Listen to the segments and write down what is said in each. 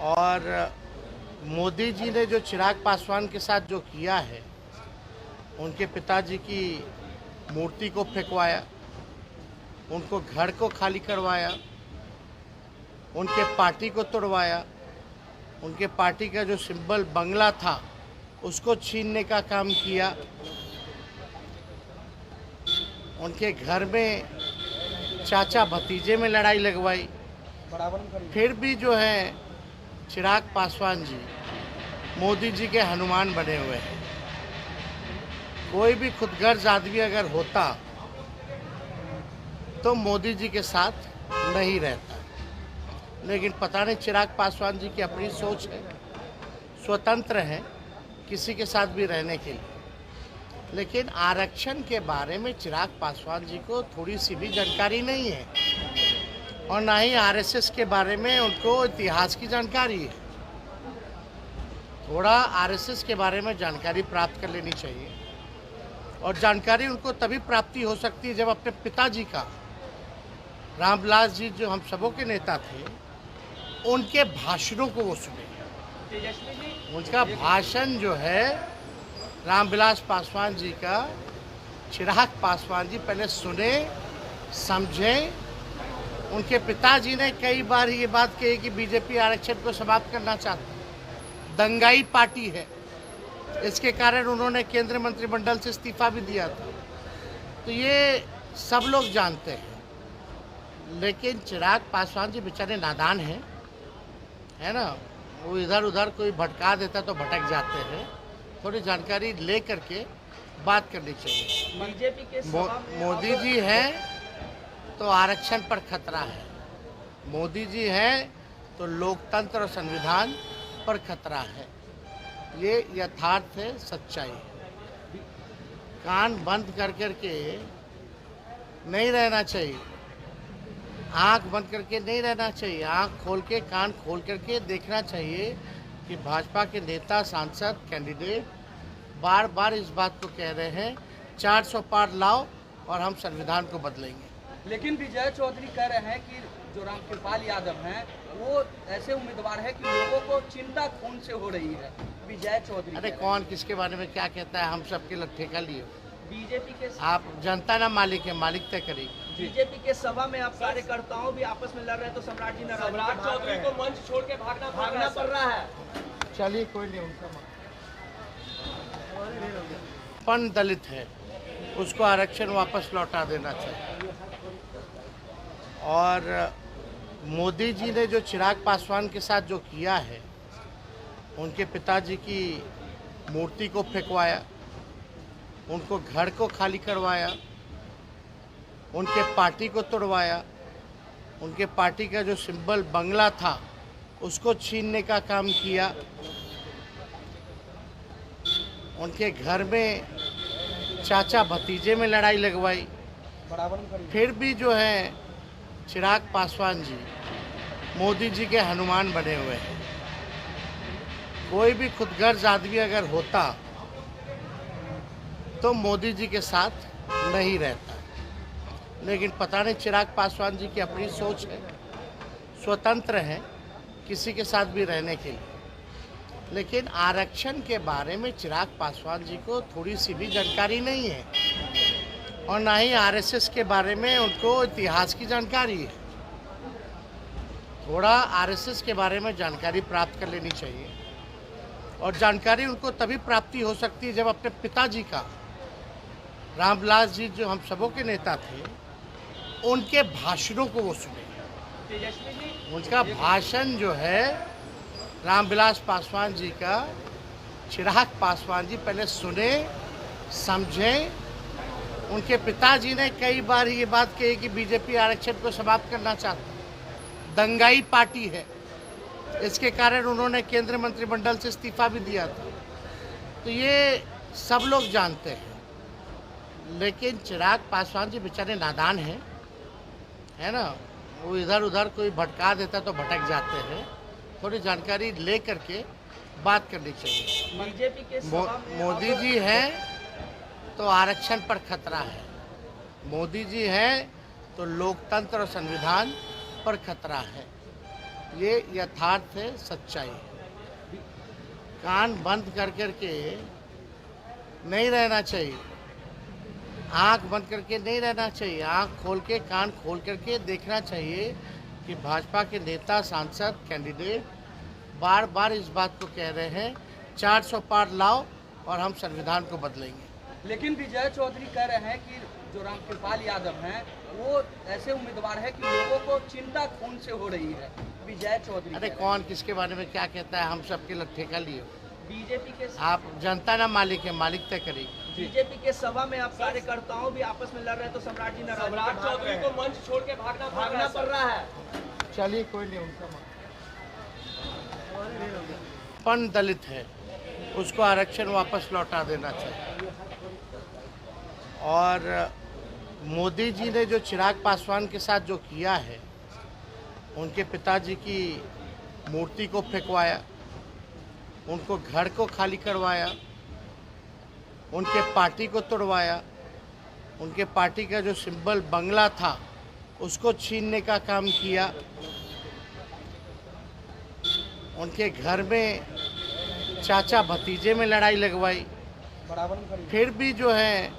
और मोदी जी ने जो चिराग पासवान के साथ जो किया है, उनके पिताजी की मूर्ति को फेंकवाया, उनको घर को खाली करवाया, उनके पार्टी को तोड़वाया, उनके पार्टी का जो सिंबल बंगला था उसको छीनने का काम किया, उनके घर में चाचा भतीजे में लड़ाई लगवाई। फिर भी जो है चिराग पासवान जी मोदी जी के हनुमान बने हुए हैं। कोई भी खुदगर्ज आदमी अगर होता तो मोदी जी के साथ नहीं रहता, लेकिन पता नहीं चिराग पासवान जी की अपनी सोच है, स्वतंत्र है किसी के साथ भी रहने के लिए। लेकिन आरक्षण के बारे में चिराग पासवान जी को थोड़ी सी भी जानकारी नहीं है, और ना ही आरएसएस के बारे में उनको इतिहास की जानकारी है। थोड़ा आरएसएस के बारे में जानकारी प्राप्त कर लेनी चाहिए, और जानकारी उनको तभी प्राप्ति हो सकती है जब अपने पिताजी का, रामविलास जी जो हम सबों के नेता थे, उनके भाषणों को वो सुने। उनका भाषण जो है रामविलास पासवान जी का, चिराग पासवान जी पहले सुने, समझें। उनके पिताजी ने कई बार ये बात कही कि बीजेपी आरक्षण को समाप्त करना चाहती है, दंगाई पार्टी है, इसके कारण उन्होंने केंद्रीय मंत्रिमंडल से इस्तीफा भी दिया था। तो ये सब लोग जानते हैं, लेकिन चिराग पासवान जी बेचारे नादान हैं, है ना। वो इधर उधर कोई भटका देता तो भटक जाते हैं। थोड़ी जानकारी ले करके बात करनी चाहिए। बीजेपी के मोदी जी हैं तो आरक्षण पर खतरा है, मोदी जी हैं तो लोकतंत्र और संविधान पर खतरा है। ये यथार्थ है, सच्चाई है। कान बंद कर करके नहीं रहना चाहिए, आंख बंद करके नहीं रहना चाहिए, आंख खोल के, कान खोल करके देखना चाहिए कि भाजपा के नेता, सांसद, कैंडिडेट बार बार इस बात को कह रहे हैं 400 पार लाओ और हम संविधान को बदलेंगे। लेकिन विजय चौधरी कह रहे हैं कि जो रामकृपाल यादव हैं वो ऐसे उम्मीदवार है कि लोगों को चिंता खून से हो रही है। विजय चौधरी अरे कौन किसके बारे में क्या कहता है, हम सबके ठेका लिए। बीजेपी के आप जनता ना मालिक है, मालिक तय करेगी। बीजेपी के सभा में आप कार्यकर्ताओं भी आपस में लड़ रहे हैं, तो सम्राट जी सम्राट चौधरी को मंच छोड़ के भागना पड़ रहा है। चलिए कोई नहीं, उनका पन दलित है, उसको आरक्षण वापस लौटा देना चाहिए। और मोदी जी ने जो चिराग पासवान के साथ जो किया है, उनके पिताजी की मूर्ति को फेंकवाया, उनको घर को खाली करवाया, उनके पार्टी को तोड़वाया, उनके पार्टी का जो सिंबल बंगला था उसको छीनने का काम किया, उनके घर में चाचा भतीजे में लड़ाई लगवाई। फिर भी जो है चिराग पासवान जी मोदी जी के हनुमान बने हुए हैं। कोई भी खुदगर्ज आदमी अगर होता तो मोदी जी के साथ नहीं रहता, लेकिन पता नहीं चिराग पासवान जी की अपनी सोच है, स्वतंत्र है किसी के साथ भी रहने के लिए। लेकिन आरक्षण के बारे में चिराग पासवान जी को थोड़ी सी भी जानकारी नहीं है, और ना ही आरएसएस के बारे में उनको इतिहास की जानकारी है। थोड़ा आरएसएस के बारे में जानकारी प्राप्त कर लेनी चाहिए, और जानकारी उनको तभी प्राप्ति हो सकती है जब अपने पिताजी का, रामविलास जी जो हम सबों के नेता थे, उनके भाषणों को वो सुने। उनका भाषण जो है रामविलास पासवान जी का, चिराग पासवान जी पहले सुने, समझें। उनके पिताजी ने कई बार ये बात कही कि बीजेपी आरक्षण को समाप्त करना चाहती है, दंगाई पार्टी है, इसके कारण उन्होंने केंद्रीय मंत्रिमंडल से इस्तीफा भी दिया था। तो ये सब लोग जानते हैं, लेकिन चिराग पासवान जी बेचारे नादान हैं, है ना। वो इधर उधर कोई भटका देता तो भटक जाते हैं। थोड़ी जानकारी ले करके बात करनी चाहिए। बीजेपी के मोदी जी हैं तो आरक्षण पर खतरा है, मोदी जी हैं तो लोकतंत्र और संविधान पर खतरा है। ये यथार्थ है, सच्चाई। कान बंद कर करके नहीं रहना चाहिए, आंख बंद करके नहीं रहना चाहिए, आंख खोल के कान खोल करके देखना चाहिए कि भाजपा के नेता, सांसद, कैंडिडेट बार बार इस बात को कह रहे हैं 400 पार लाओ और हम संविधान को बदलेंगे। लेकिन विजय चौधरी कह रहे हैं कि जो रामकृपाल यादव हैं वो ऐसे उम्मीदवार है कि लोगों को चिंता खून से हो रही है। विजय चौधरी अरे कौन किसके बारे में क्या कहता है, हम सबके ठेका लिए। बीजेपी के आप जनता ना मालिक है, मालिक तय करेगी। बीजेपी के सभा में आप कार्यकर्ताओं भी आपस में लड़ रहे हैं तो सम्राट जी नाराज, सम्राट चौधरी को मंच छोड़ के भागना पड़ रहा है। चलिए कोई नहीं, उनका पन दलित है, उसको आरक्षण वापस लौटा देना चाहिए। और मोदी जी ने जो चिराग पासवान के साथ जो किया है, उनके पिताजी की मूर्ति को फेंकवाया, उनको घर को खाली करवाया, उनके पार्टी को तोड़वाया, उनके पार्टी का जो सिंबल बंगला था उसको छीनने का काम किया, उनके घर में चाचा भतीजे में लड़ाई लगवाई। फिर भी जो है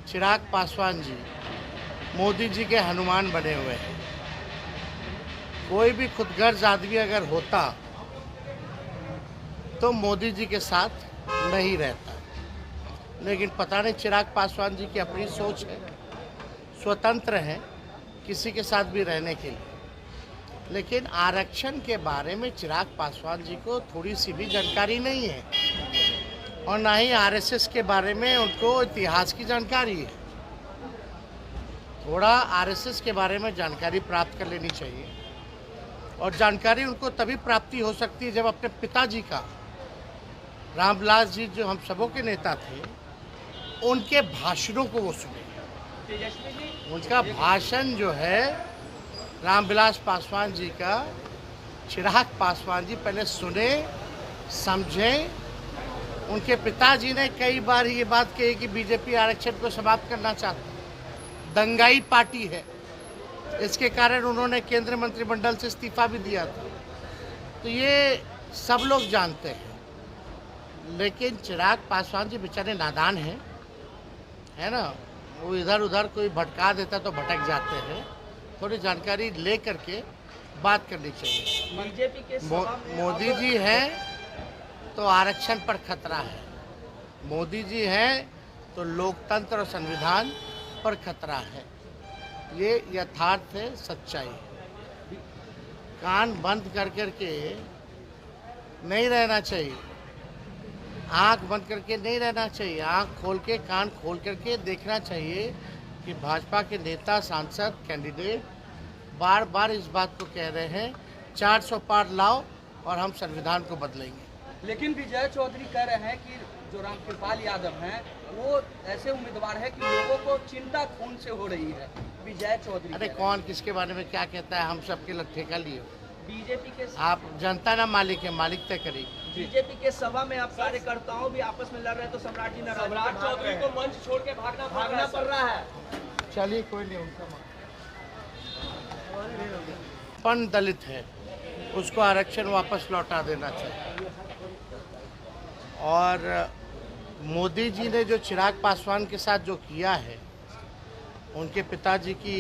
चिराग पासवान जी मोदी जी के हनुमान बने हुए हैं। कोई भी खुदगर्ज आदमी अगर होता तो मोदी जी के साथ नहीं रहता, लेकिन पता नहीं चिराग पासवान जी की अपनी सोच है, स्वतंत्र हैं किसी के साथ भी रहने के लिए। लेकिन आरक्षण के बारे में चिराग पासवान जी को थोड़ी सी भी जानकारी नहीं है, और ना ही आरएसएस के बारे में उनको इतिहास की जानकारी है। थोड़ा आरएसएस के बारे में जानकारी प्राप्त कर लेनी चाहिए, और जानकारी उनको तभी प्राप्ति हो सकती है जब अपने पिताजी का, रामविलास जी जो हम सबों के नेता थे, उनके भाषणों को वो सुने। उनका भाषण जो है रामविलास पासवान जी का, चिराग पासवान जी पहले सुने, समझें। उनके पिताजी ने कई बार ये बात कही कि बीजेपी आरक्षण को समाप्त करना चाहती है, दंगाई पार्टी है, इसके कारण उन्होंने केंद्रीय मंत्रिमंडल से इस्तीफा भी दिया था। तो ये सब लोग जानते हैं, लेकिन चिराग पासवान जी बेचारे नादान हैं, है ना, वो इधर उधर कोई भटका देता तो भटक जाते हैं। थोड़ी जानकारी ले करके बात करनी चाहिए। बीजेपी के मोदी जी हैं तो आरक्षण पर खतरा है, मोदी जी हैं तो लोकतंत्र और संविधान पर खतरा है। ये यथार्थ है, सच्चाई। कान बंद कर करके नहीं रहना चाहिए, आंख बंद करके नहीं रहना चाहिए, आंख खोल के कान खोल करके देखना चाहिए कि भाजपा के नेता, सांसद, कैंडिडेट बार बार इस बात को कह रहे हैं 400 पार लाओ और हम संविधान को बदलेंगे। लेकिन विजय चौधरी कह रहे हैं कि जो रामकृपाल यादव हैं वो ऐसे उम्मीदवार है कि लोगों को चिंता खून से हो रही है। विजय चौधरी अरे कौन किसके बारे में क्या कहता है, हम सबके ठेका लिए। बीजेपी के आप जनता ना मालिक है, मालिक तय करेगी। बीजेपी के सभा में आप कार्यकर्ताओं भी आपस में लड़ रहे हैं तो सम्राट जी नाराज, सम्राट चौधरी को मंच छोड़ के भागना पड़ रहा है। चलिए कोई नहीं, उनका पन दलित है, उसको आरक्षण वापस लौटा देना चाहिए। और मोदी जी ने जो चिराग पासवान के साथ जो किया है, उनके पिताजी की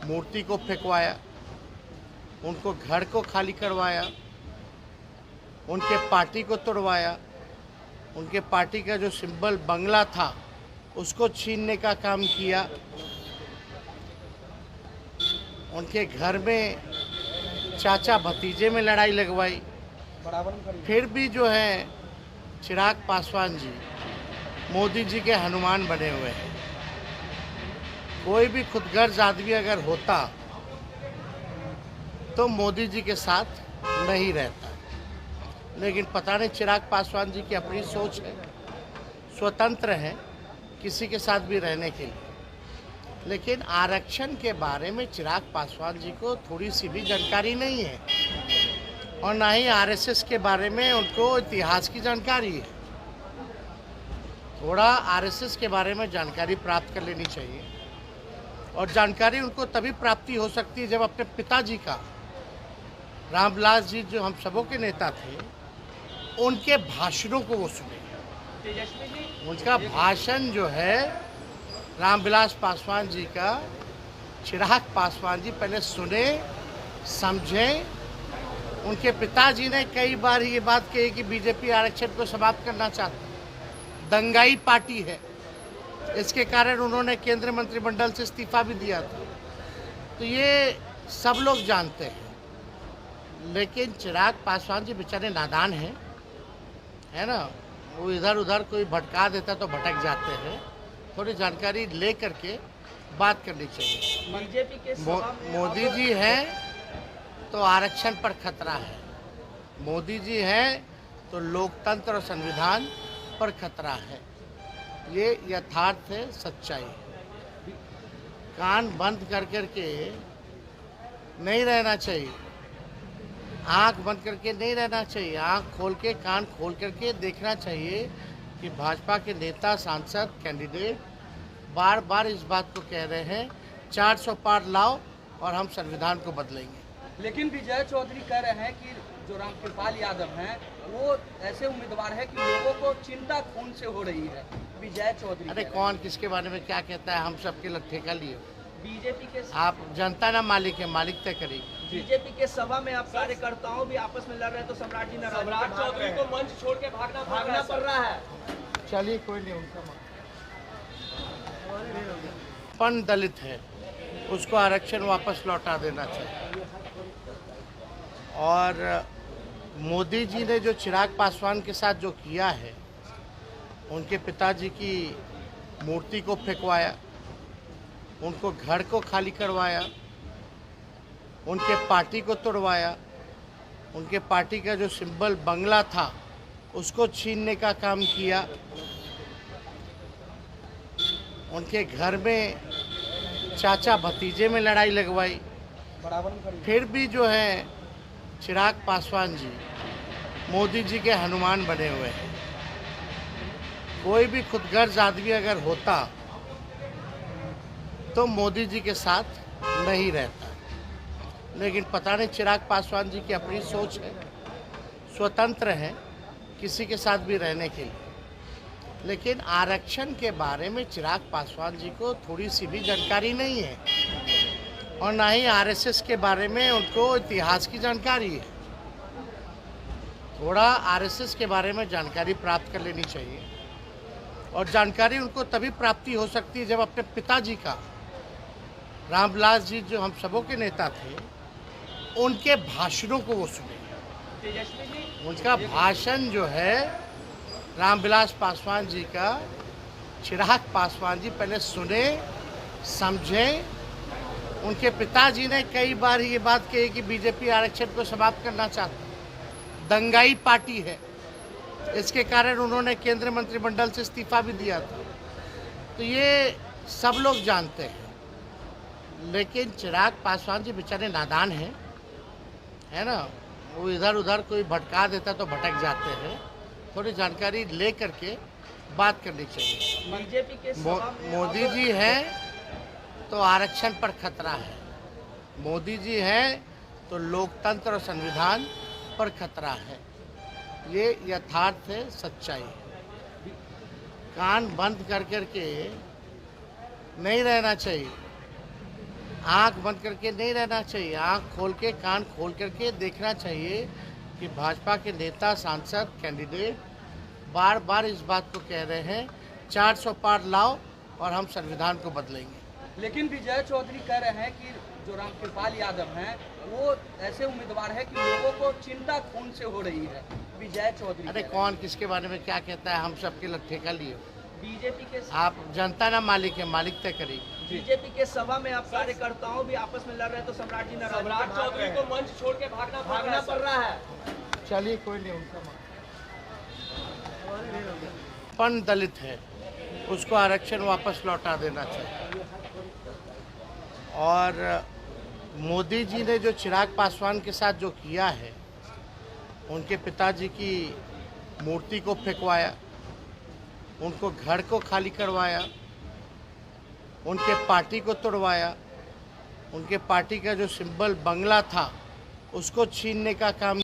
मूर्ति को फेंकवाया, उनको घर को खाली करवाया, उनके पार्टी को तोड़वाया, उनके पार्टी का जो सिंबल बंगला था उसको छीनने का काम किया, उनके घर में चाचा भतीजे में लड़ाई लगवाई। फिर भी जो है चिराग पासवान जी मोदी जी के हनुमान बने हुए हैं। कोई भी खुदगर्ज आदमी अगर होता तो मोदी जी के साथ नहीं रहता, लेकिन पता नहीं चिराग पासवान जी की अपनी सोच है, स्वतंत्र हैं किसी के साथ भी रहने के लिए। लेकिन आरक्षण के बारे में चिराग पासवान जी को थोड़ी सी भी जानकारी नहीं है, और ना ही आरएसएस के बारे में उनको इतिहास की जानकारी है। थोड़ा आरएसएस के बारे में जानकारी प्राप्त कर लेनी चाहिए, और जानकारी उनको तभी प्राप्ति हो सकती है जब अपने पिताजी का, रामविलास जी जो हम सबों के नेता थे, उनके भाषणों को वो सुने। तेजस्वी जी, उनका भाषण जो है रामविलास पासवान जी का, चिराग पासवान जी पहले सुने, समझें। उनके पिताजी ने कई बार ये बात कही कि बीजेपी आरक्षण को समाप्त करना चाहती है, दंगाई पार्टी है। इसके कारण उन्होंने केंद्रीय मंत्रिमंडल से इस्तीफा भी दिया था। तो ये सब लोग जानते हैं, लेकिन चिराग पासवान जी बेचारे नादान हैं, है ना। वो इधर उधर कोई भटका देता तो भटक जाते हैं। थोड़ी जानकारी ले करके बात करनी चाहिए। बीजेपी के मोदी जी हैं तो आरक्षण पर खतरा है, मोदी जी हैं तो लोकतंत्र और संविधान पर खतरा है। ये यथार्थ है, सच्चाई है। कान बंद कर करके नहीं रहना चाहिए, आंख बंद करके नहीं रहना चाहिए। आंख खोल के, कान खोल करके देखना चाहिए कि भाजपा के नेता, सांसद, कैंडिडेट बार बार इस बात को कह रहे हैं 400 पार लाओ और हम संविधान को बदलेंगे। लेकिन विजय चौधरी कह रहे हैं कि जो रामकृपाल यादव हैं वो ऐसे उम्मीदवार है कि लोगों को चिंता खून से हो रही है। विजय चौधरी, अरे कौन किसके बारे में क्या कहता है, हम सबके लट्ठे का लिए। बीजेपी के आप जनता ना मालिक है, मालिक तय करेगी। बीजेपी के सभा में आप कार्यकर्ताओं भी आपस में लड़ रहे हैं, तो सम्राट जी सम्राट चौधरी को मंच छोड़ के भागना पड़ रहा है। चलिए कोई नहीं, उनका पन दलित है, उसको आरक्षण वापस लौटा देना चाहिए। और मोदी जी ने जो चिराग पासवान के साथ जो किया है, उनके पिताजी की मूर्ति को फेंकवाया, उनको घर को खाली करवाया, उनके पार्टी को तोड़वाया, उनके पार्टी का जो सिंबल बंगला था उसको छीनने का काम किया, उनके घर में चाचा भतीजे में लड़ाई लगवाई। फिर भी जो है चिराग पासवान जी मोदी जी के हनुमान बने हुए हैं। कोई भी खुदगर्ज आदमी अगर होता तो मोदी जी के साथ नहीं रहता, लेकिन पता नहीं चिराग पासवान जी की अपनी सोच है, स्वतंत्र है किसी के साथ भी रहने के लिए। लेकिन आरक्षण के बारे में चिराग पासवान जी को थोड़ी सी भी जानकारी नहीं है, और ना ही आरएसएस के बारे में उनको इतिहास की जानकारी है। थोड़ा आरएसएस के बारे में जानकारी प्राप्त कर लेनी चाहिए, और जानकारी उनको तभी प्राप्ति हो सकती है जब अपने पिताजी का, रामविलास जी जो हम सबों के नेता थे, उनके भाषणों को वो सुने। तेजस्वी जी, उनका भाषण जो है रामविलास पासवान जी का, चिराग पासवान जी पहले सुने, समझें। उनके पिताजी ने कई बार ये बात कही कि बीजेपी आरक्षण को समाप्त करना चाहती है, दंगाई पार्टी है। इसके कारण उन्होंने केंद्रीय मंत्रिमंडल से इस्तीफा भी दिया था। तो ये सब लोग जानते हैं, लेकिन चिराग पासवान जी बेचारे नादान हैं, है ना। वो इधर उधर कोई भटका देता तो भटक जाते हैं। थोड़ी जानकारी ले करके बात करनी चाहिए। बीजेपी के मोदी जी हैं तो आरक्षण पर खतरा है, मोदी जी हैं तो लोकतंत्र और संविधान पर खतरा है। ये यथार्थ है, सच्चाई है। कान बंद कर करके नहीं रहना चाहिए, आंख बंद करके नहीं रहना चाहिए। आंख खोल के, कान खोल करके देखना चाहिए कि भाजपा के नेता, सांसद, कैंडिडेट बार बार इस बात को कह रहे हैं 400 पार लाओ और हम संविधान को बदलेंगे। लेकिन विजय चौधरी कह रहे हैं कि जो रामकृपाल यादव हैं वो ऐसे उम्मीदवार है कि लोगों को चिंता खून से हो रही है। विजय चौधरी, अरे कौन किसके बारे में क्या कहता है, हम सबके लट्ठे का लिए। बीजेपी के आप जनता ना मालिक है, मालिक तय करेगी। बीजेपी के सभा में आप कार्यकर्ताओं भी आपस में लड़ रहे हैं, तो सम्राट जी चौधरी को मंच छोड़ के भागना पड़ रहा है। चलिए कोई नहीं, उनका पन दलित है, उसको आरक्षण वापस लौटा देना चाहिए। और मोदी जी ने जो चिराग पासवान के साथ जो किया है, उनके पिताजी की मूर्ति को फेंकवाया, उनको घर को खाली करवाया, उनके पार्टी को तोड़वाया, उनके पार्टी का जो सिंबल बंगला था उसको छीनने का काम